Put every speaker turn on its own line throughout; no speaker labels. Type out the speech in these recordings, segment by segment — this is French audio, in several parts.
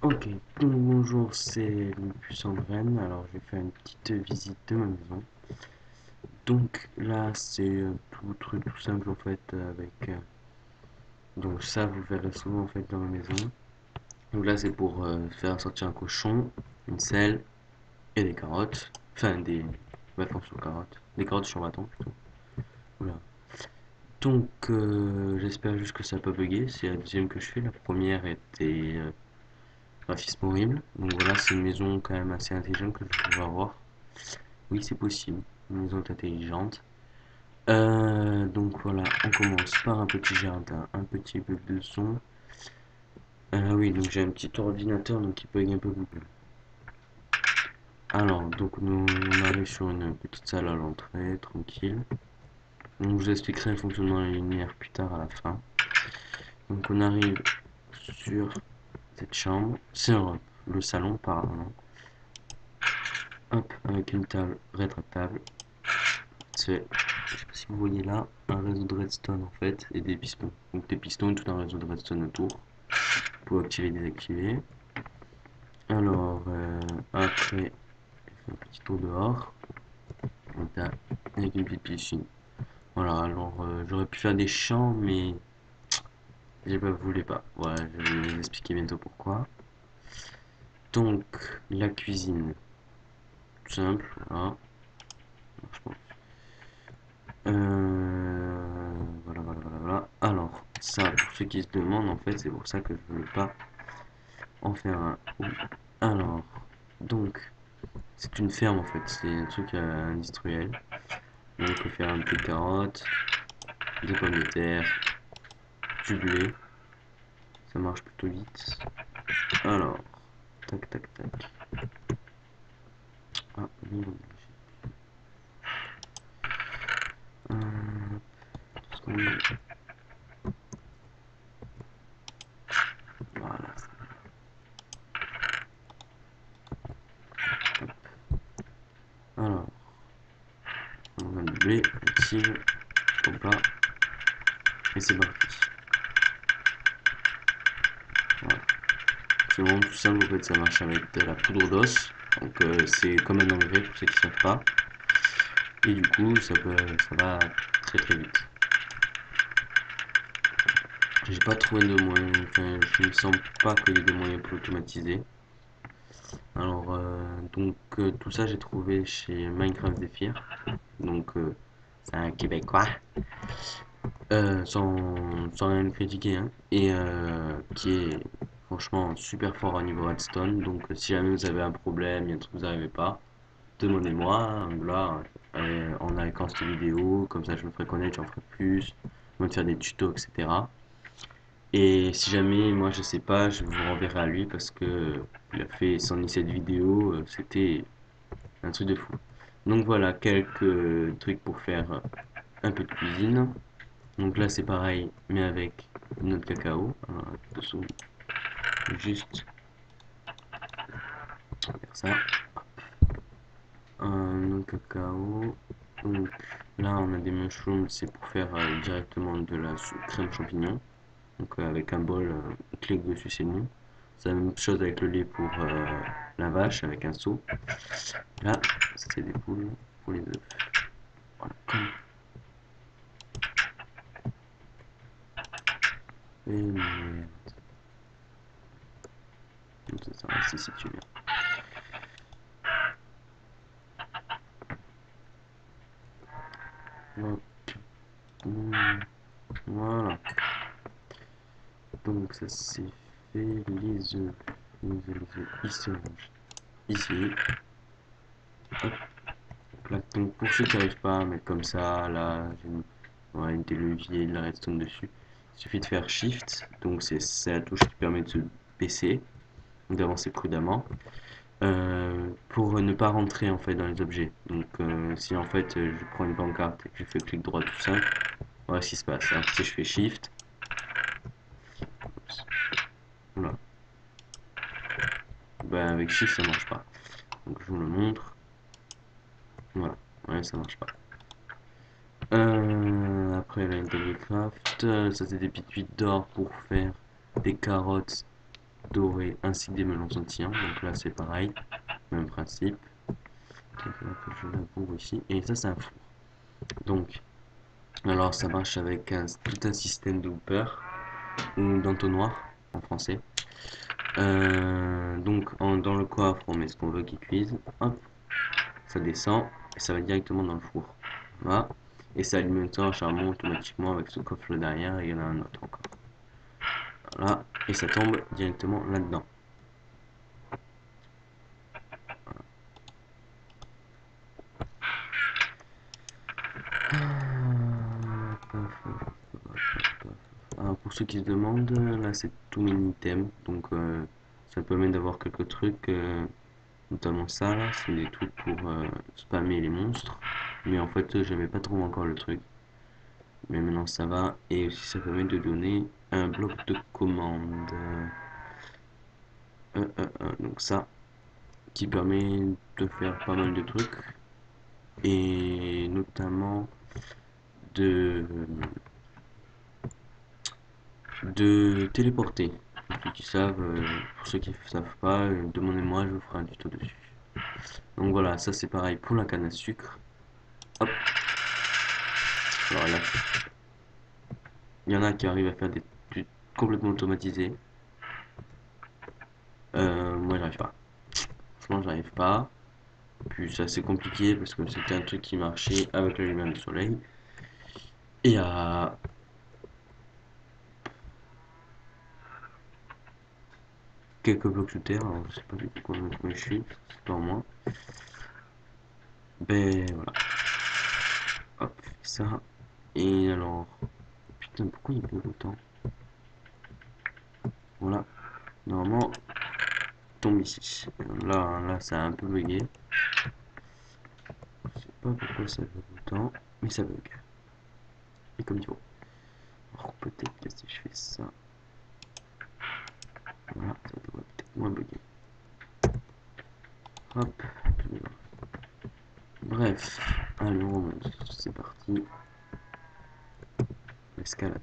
Ok, donc bonjour, c'est le puissant Bren. Alors, je vais faire une petite visite de ma maison. Donc là, c'est tout truc tout simple en fait avec. Donc ça, vous verrez souvent en fait dans ma maison. Donc là, c'est pour faire sortir un cochon, une selle et des carottes. Enfin, des bâtons sur carottes. Des carottes sur bâton plutôt. Voilà. Donc, j'espère juste que ça n'a pas bugué. C'est la deuxième que je fais. La première était graphisme horrible. Donc voilà, c'est une maison quand même assez intelligente que je vais avoir. Oui, c'est possible. Une maison intelligente. Donc voilà, on commence par un petit jardin, un petit peu de son. Oui, donc j'ai un petit ordinateur donc il bug un peu beaucoup. Alors, donc on arrive sur une petite salle à l'entrée, tranquille. Donc je vous expliquerai le fonctionnement de la lumière plus tard à la fin. Donc on arrive sur cette chambre, sur le salon, pardon. Hop, avec une table rétractable. C'est, je sais pas si vous voyez là, un réseau de redstone en fait, et des pistons. Donc des pistons, tout un réseau de redstone autour, pour activer et désactiver. Alors, après, un petit tour dehors, avec une petite piscine. Voilà, alors j'aurais pu faire des champs, mais j'ai pas voulu pas. Voilà, je vais vous expliquer bientôt pourquoi. Donc, la cuisine, tout simple, voilà. Je pense. Voilà. Alors, ça, pour ceux qui se demandent, en fait, c'est pour ça que je veux pas en faire un. Alors, donc, c'est une ferme en fait, c'est un truc industriel. On peut faire des carottes, des pommes de terre, du blé, ça marche plutôt vite. Alors, tac tac tac. Ah, oui, voilà. Alors, on a le blé, active, pompe là, et c'est parti. Voilà. C'est vraiment tout simple, en fait, ça marche avec de la poudre d'os. Donc c'est comme un engrais pour ceux qui ne savent pas. Et du coup, ça va très très vite. J'ai pas trouvé de moyen, enfin, je ne sens pas qu'il y ait des moyens pour l'automatiser. Alors, tout ça, j'ai trouvé chez Minecraft Zephyr. Donc, c'est un Québécois, sans rien le critiquer, hein, et qui est franchement super fort au niveau redstone. Donc, si jamais vous avez un problème, il y a un truc que vous n'arrivez pas, demandez-moi. Là, en likant cette vidéo, comme ça je me ferai connaître, j'en ferai plus. Je vais faire des tutos, etc. Et si jamais moi je sais pas, je vous renverrai à lui parce que il a fait 117 vidéos, c'était un truc de fou. Donc voilà, quelques trucs pour faire un peu de cuisine. Donc là c'est pareil, mais avec notre cacao. Alors, attention, juste faire ça. Un cacao. Donc là on a des mushrooms, c'est pour faire directement de la crème champignon. Donc avec un bol, on clique dessus, c'est bon. C'est la même chose avec le lait pour la vache, avec un seau. Là, c'est des poules pour les œufs. Voilà, comme. Et merde. Ça reste ici, tu viens. Hop. Voilà. Donc ça c'est fait. Les œufs. Ils se rangent ici. Hop. Là. Donc pour ceux qui n'arrivent pas à mettre comme ça, là, j'ai ouais, des leviers, de la redstone dessus. Il suffit de faire Shift. Donc c'est la touche qui permet de se baisser, d'avancer prudemment. Pour ne pas rentrer en fait dans les objets. Donc si en fait je prends une pancarte et que je fais clic droit tout simple, voilà ce qui se passe. Alors, si je fais Shift, oups, voilà, ben, avec Shift ça marche pas. Donc je vous le montre. Voilà, ouais ça marche pas. Après la double craft, ça c'est des petites huiles d'or pour faire des carottes dorés ainsi que des melons scintillants. Donc là c'est pareil, même principe. Je laboure ici. Et ça c'est un four. Donc, alors ça marche avec tout un système de hooper ou d'entonnoir en français. Donc dans le coffre on met ce qu'on veut qu'il cuise. Hop, ça descend et ça va directement dans le four. Voilà. Et ça alimente un charbon automatiquement avec ce coffre derrière et il y en a un autre encore. Voilà. Et ça tombe directement là-dedans. Alors pour ceux qui se demandent, là c'est tous mes items. Donc ça permet d'avoir quelques trucs. Notamment ça là, c'est des trucs pour spammer les monstres. Mais en fait j'avais pas trop encore le truc. Mais maintenant ça va. Et aussi ça permet de donner un bloc de commande. Donc ça, qui permet de faire pas mal de trucs. Et notamment de, de téléporter. Pour ceux qui savent pas, demandez-moi, je vous ferai un tuto dessus. Donc voilà, ça c'est pareil pour la canne à sucre. Hop. Alors là, il y en a qui arrivent à faire des trucs complètement automatisés. Moi j'arrive pas. Franchement j'arrive pas. Puis c'est assez compliqué parce que c'était un truc qui marchait avec la lumière du soleil. Et à quelques blocs sous terre, alors je sais pas du tout combien je suis, c'est pas moi. Ben voilà. Hop, ça. Et alors. Putain, pourquoi il bug autant? Voilà. Normalement, tombe ici. Là, ça a un peu bugué. Je sais pas pourquoi ça bug autant, mais ça bug. Et comme il faut. Alors peut-être que si je fais ça. Voilà, ça devrait peut-être moins bugger. Hop. Bref. Allez, on remonte. C'est parti. Escalade.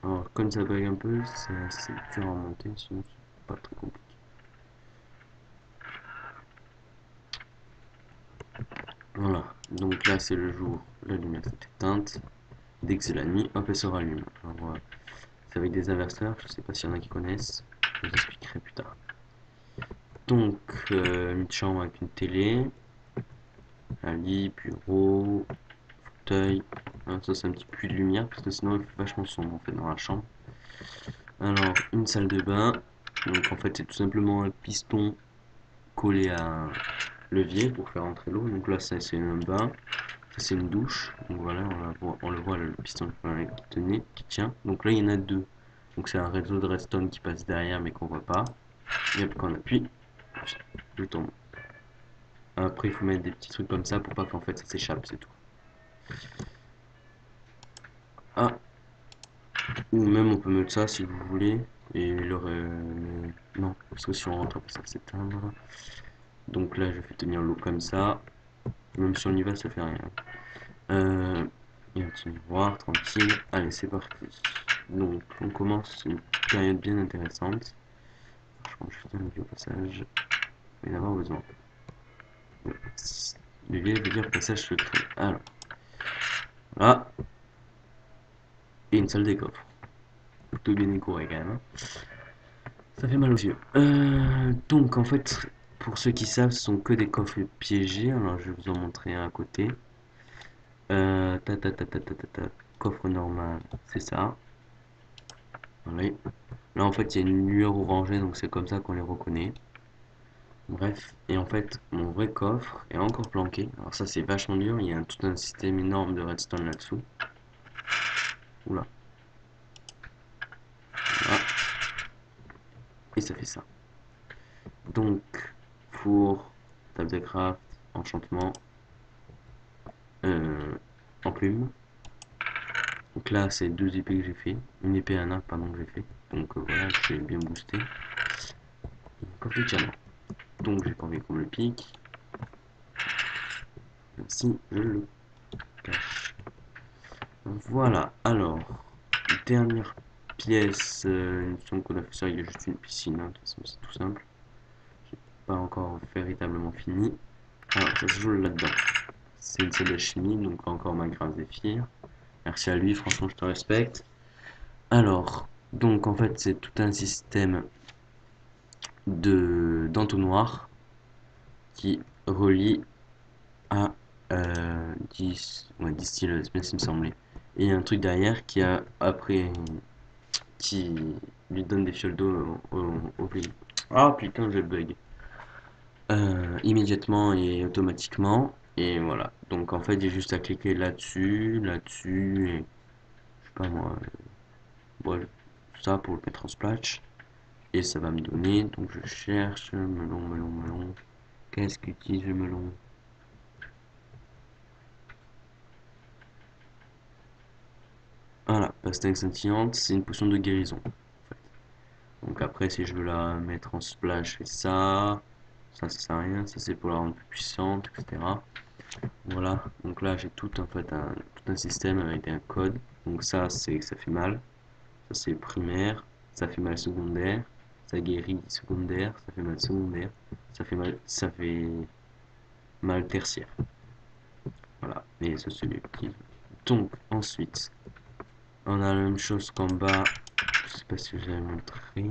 Alors, comme ça bug un peu, c'est assez dur à monter, sinon c'est pas très compliqué. Voilà, donc là c'est le jour, la lumière s'est éteinte. Dès que c'est la nuit, hop, elle se rallume. Alors, c'est avec des inverseurs, je sais pas s'il y en a qui connaissent, je vous expliquerai plus tard. Donc, une chambre avec une télé, un lit, bureau, fauteuil. Alors, ça c'est un petit puits de lumière parce que sinon il fait vachement sombre en fait dans la chambre. Alors, une salle de bain, donc en fait c'est tout simplement un piston collé à un levier pour faire entrer l'eau. Donc là ça c'est un bain. Ça c'est une douche, donc voilà, on le voit le piston qui tenait, qui tient. Donc là il y en a deux. Donc c'est un réseau de redstone qui passe derrière mais qu'on voit pas. Et hop, quand on appuie, je tombe. Après il faut mettre des petits trucs comme ça pour pas qu'en fait ça s'échappe, c'est tout. Ah, ou même on peut mettre ça si vous voulez. Et non, parce que si on rentre après ça va s'éteindre. Donc là je fais tenir l'eau comme ça. Même si on y va ça fait rien. Et un petit miroir, tranquille. Allez, c'est parti. Donc, on commence une période bien intéressante. Je prends juste un vieux passage. Il va y en avoir besoin. Le vieil veut dire passage secret. Alors, là. Et une salle des coffres. Plutôt bien décoré quand même, hein. Ça fait mal aux yeux. Donc, en fait, pour ceux qui savent, ce sont que des coffres piégés. Alors, je vais vous en montrer un à côté. Coffre normal, c'est ça. Voilà. Là, en fait, il y a une lueur orangée, donc c'est comme ça qu'on les reconnaît. Bref, et en fait, mon vrai coffre est encore planqué. Alors ça, c'est vachement dur. Il y a tout un système énorme de redstone là-dessous. Oula. Voilà. Et ça fait ça. Donc, four, table de craft, enchantement, euh, enclume. Donc là, c'est deux épées que j'ai fait. Une épée et un arc, pardon, que j'ai fait. Donc voilà, j'ai bien boosté. Et un coffre de diamant. Donc j'ai pas envie qu'on me le pique. Ainsi, je le cache. Voilà, alors, dernière pièce, il me semble qu'on a fait ça, il y a juste une piscine, hein, de toute façon c'est tout simple. J'ai pas encore véritablement fini. Alors ça se joue là-dedans. C'est une salle de chimie, donc encore ma grave Zéphyr. Merci à lui, franchement je te respecte. Alors, donc en fait c'est tout un système de d'entonnoir qui relie à 10, ouais, distilleuse, bien s'il me semblait. Et il y a un truc derrière qui a après qui lui donne des fioles d'eau au pays. Ah putain, je bug. Immédiatement et automatiquement. Et voilà. Donc en fait, j'ai juste à cliquer là-dessus, là-dessus, et je sais pas moi, voilà, ça pour le mettre en splash. Et ça va me donner. Donc je cherche melon, melon, melon. Qu'est-ce qu'utilise le melon? Voilà, pastèque scintillante, c'est une potion de guérison. En fait. Donc après, si je veux la mettre en splash, je fais ça. Ça sert à rien, ça c'est pour la rendre plus puissante, etc. Voilà, donc là j'ai tout en fait tout un système avec un code. Donc ça c'est ça fait mal, ça c'est primaire, ça fait mal secondaire, ça guérit secondaire, ça fait mal secondaire, ça fait mal tertiaire. Voilà, et ça c'est l'utile. Donc ensuite, on a la même chose qu'en bas, je sais pas si je l'avais montré,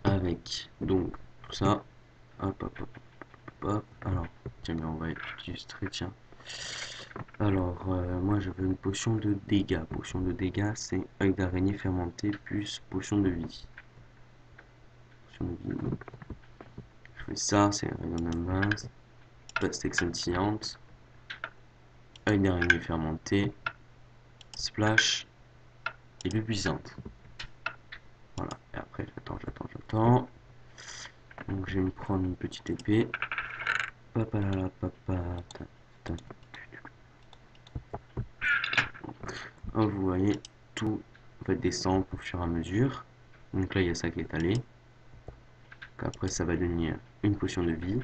avec donc tout ça, hop hop hop hop, alors tiens mais on va illustrer, tiens. Alors, moi je veux une potion de dégâts. Potion de dégâts, c'est œil d'araignée fermenté plus potion de vie. Potion de vie, donc, je fais ça, c'est rayon de base. Pastèque scintillante. Œil d'araignée fermenté. Splash. Et luisante. Voilà, et après j'attends. Donc je vais me prendre une petite épée. Papa la la papa. Donc, vous voyez, tout va descendre au fur et à mesure. Donc là il y a ça qui est allé. Après ça va devenir une potion de vie.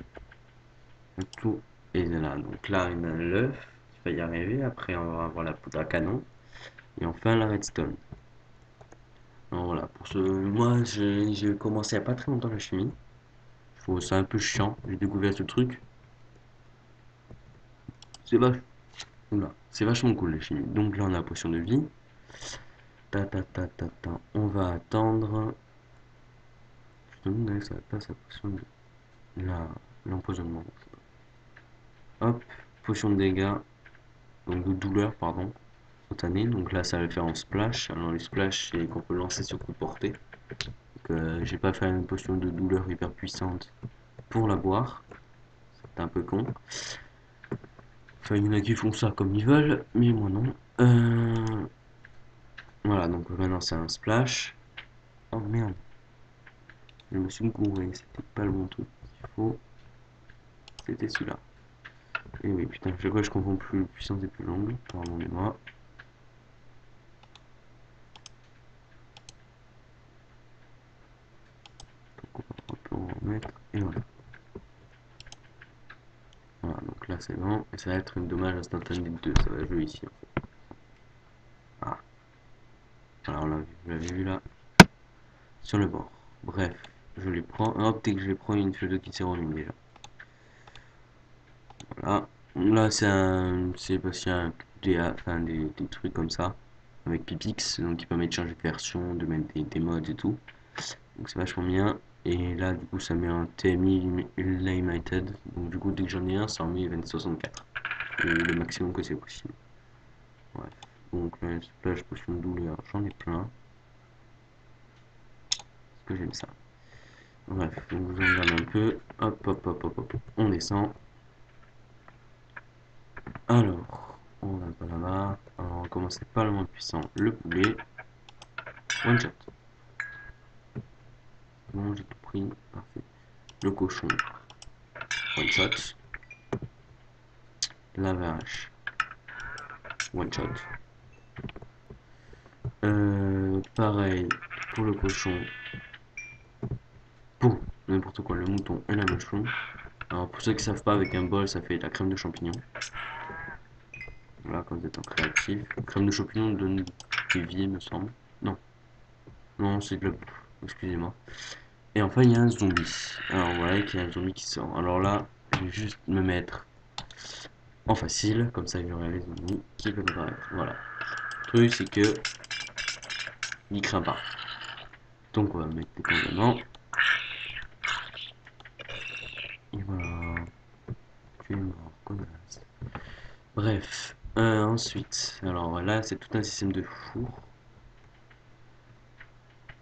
Tout est là. Donc là il y a l'œuf, tu vas y arriver. Après on va avoir la poudre à canon. Et enfin la redstone. Donc voilà, pour ce. Moi j'ai commencé il n'y a pas très longtemps la chimie. C'est un peu chiant, j'ai découvert ce truc. C'est vach... c'est vachement cool la chimie. Donc là on a la potion de vie. On va attendre. Je te demande ça passe la potion de. L'empoisonnement. Hop, potion de dégâts. Donc de douleur, pardon. Spontané. Donc là, ça va le faire en splash. Alors, les splash, c'est qu'on peut lancer sur coup de portée. Donc, j'ai pas fait une potion de douleur hyper puissante pour la boire. C'est un peu con. Enfin, il y en a qui font ça comme ils veulent, mais moi non. Voilà, donc maintenant c'est un splash. Oh merde, je me suis gouré, c'était pas le bon truc. Il faut. C'était celui-là. Et oui, putain, chaque fois je confonds plus puissance et plus longue. Pardonnez-moi. Donc on peut en remettre. Et voilà. Voilà, donc là c'est bon. Et ça va être une dommage instantané de 2. Ça va jouer ici en fait. Ah, alors là, vous l'avez vu là. Sur le bord. Bref, je les prends. Hop, dès que je les prends, il y a une feuille de qui s'est remise déjà. Voilà. Là c'est parce qu'il y a enfin, des trucs comme ça. Avec Pipix, donc qui permet de changer de version, de mettre des mods et tout. Donc c'est vachement bien. Et là, du coup, ça met un TMI Limited. Donc du coup, dès que j'en ai un, ça en met 2064. Le maximum que c'est possible. Bref. Donc là, splash potion de douleur, j'en ai plein. Parce que j'aime ça. Bref, donc je regarde un peu. Hop, hop, hop, hop, hop. On descend. Alors, on va pas là-bas. Alors, on va commencer par le moins puissant. Le poulet. One shot. Bon, j'ai tout pris. Parfait. Le cochon. One shot. La vache. One shot. Pareil pour le cochon. Pour n'importe quoi, le mouton et la mushroom. Alors pour ceux qui savent pas, avec un bol, ça fait de la crème de champignons. Voilà, quand vous êtes en créatif. Crème de champignon donne des vies, me semble. Non, non, c'est de la bouffe. Excusez-moi. Et enfin, il y a un zombie. Alors voilà, qu'il y a un zombie qui sort. Alors là, je vais juste me mettre en facile, comme ça j'aurai les zombies qui peuvent apparaître. Voilà. Le truc, c'est que il craint pas. Donc on va mettre des condamnants. Et voilà. Tu es mort, connasse. Bref. Ensuite, alors là, c'est tout un système de four.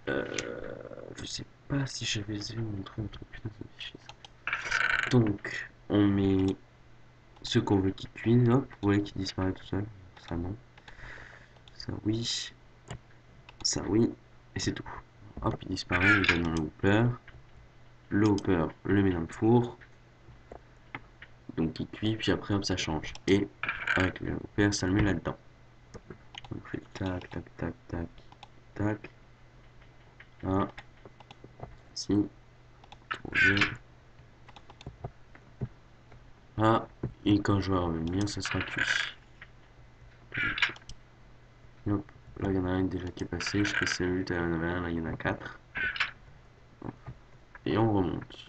Je sais pas si j'avais montré un truc. Putain, ça me fait chier, ça. Donc, on met ce qu'on veut qui cuise, hop, vous voyez qui disparaît tout seul. Ça non. Ça oui. Ça oui. Et c'est tout. Hop, il disparaît, il va dans le hopper. Le hopper, le met dans le four. Donc il cuit, puis après hop, ça change. Et avec le hopper, ça le met là-dedans. Donc on fait tac, tac, tac, tac, tac. Là, si, trouver. Là, et quand je vais revenir, ça sera cuit. Hop, là il y en a un déjà qui est passé. Je fais celui, il y en avait un, là il y en a 4. Et on remonte.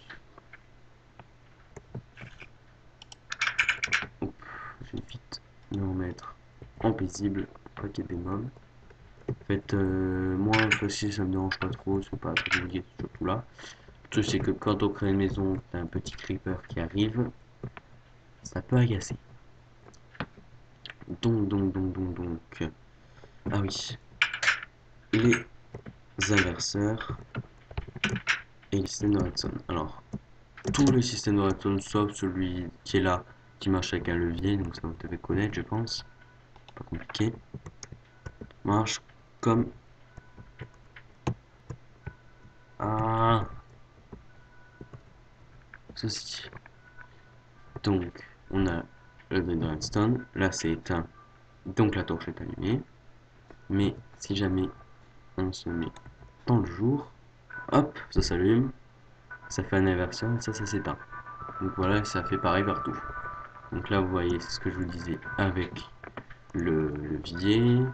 Hop, je vais vite me remettre en paisible, pas qu'il y ait des mobs. En fait, moi, facile, ça me dérange pas trop, c'est pas trop compliqué, surtout là. Le truc, c'est que quand on crée une maison, t'as un petit creeper qui arrive, ça peut agacer. Donc. Ah oui, les inverseurs et les systèmes de redstone. Alors, tous les systèmes de redstone, sauf celui qui est là, qui marche avec un levier, donc ça vous devez connaître, je pense. Pas compliqué. Marche comme... Ah, ceci. Donc, on a le redstone. Là, c'est éteint. Donc, la torche est allumée. Mais si jamais on se met dans le jour, hop, ça s'allume. Ça fait un inverseur et ça s'éteint. Donc voilà, ça fait pareil partout. Donc là, vous voyez, c'est ce que je vous disais avec le levier.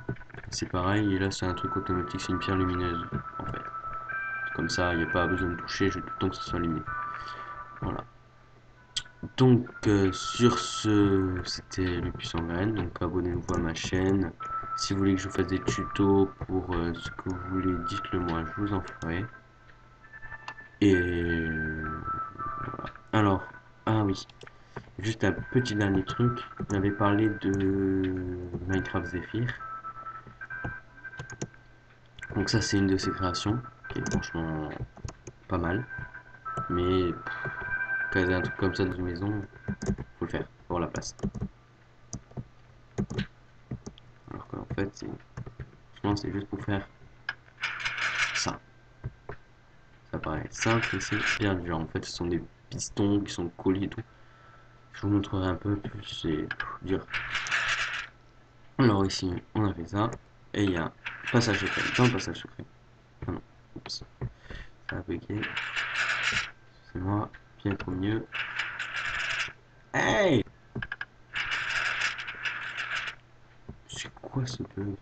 C'est pareil, et là, c'est un truc automatique, c'est une pierre lumineuse, en fait. Comme ça, il n'y a pas besoin de toucher, j'ai tout le temps que ça soit allumé. Voilà. Donc, sur ce, c'était le puissant graine. Donc, abonnez-vous à ma chaîne. Si vous voulez que je vous fasse des tutos pour ce que vous voulez, dites-le moi, je vous en ferai. Et voilà. Alors, ah oui, juste un petit dernier truc. J'avais parlé de Minecraft Zephyr. Donc ça, c'est une de ses créations qui est franchement pas mal. Mais caser un truc comme ça dans une maison, faut le faire, faut avoir la place. Alors qu'en fait, franchement, c'est juste pour faire ça. Ça paraît simple, mais c'est bien dur. En fait, ce sont des pistons qui sont collés et tout. Je vous montrerai un peu plus, c'est dur. Alors ici, on a fait ça. Et il y a passage secret. Dans le passage secret. Ah non, oups. Ça a bugué. C'est moi, bien trop mieux. Hey! C'est quoi ce bug?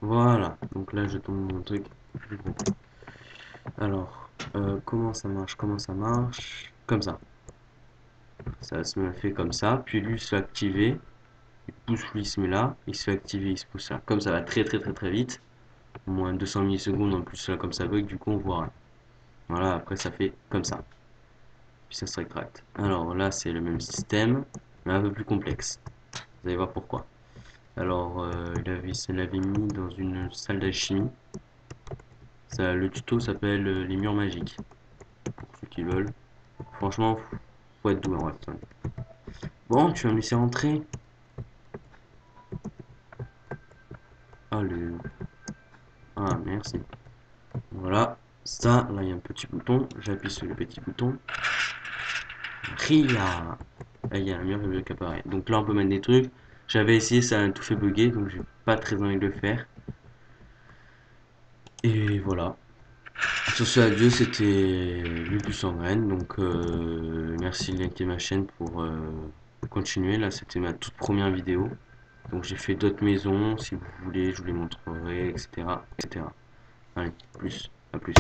Voilà, donc là je tombe mon truc plus gros. Alors, comment ça marche? Comment ça marche? Comme ça. Ça se me fait comme ça. Puis lui se fait activer. Il pousse lui, il se met là. Il se fait activer, il se pousse là. Comme ça va très vite. Au moins 200 millisecondes en plus là comme ça bug. Du coup on voit rien. Voilà, après ça fait comme ça. Puis ça se rétracte. Alors là c'est le même système. Mais un peu plus complexe. Vous allez voir pourquoi. Alors il l'avait mis dans une salle d'alchimie. Le tuto s'appelle les murs magiques. Pour ceux qui veulent. Franchement, faut être doué en Hearthstone. Bon, tu vas me laisser rentrer. Allez. Ah, merci. Voilà. Ça, là, il y a un petit bouton. J'appuie sur le petit bouton. Ria. Là, il y a la mur qui apparaît. Donc là, on peut mettre des trucs. J'avais essayé, ça a tout fait bugger. Donc, j'ai pas très envie de le faire. Et voilà. Sur ce, adieu, c'était Lupus en graine. Donc, merci de liker ma chaîne pour continuer. Là, c'était ma toute première vidéo. Donc, j'ai fait d'autres maisons. Si vous voulez, je vous les montrerai, etc. etc. Allez, plus, à plus.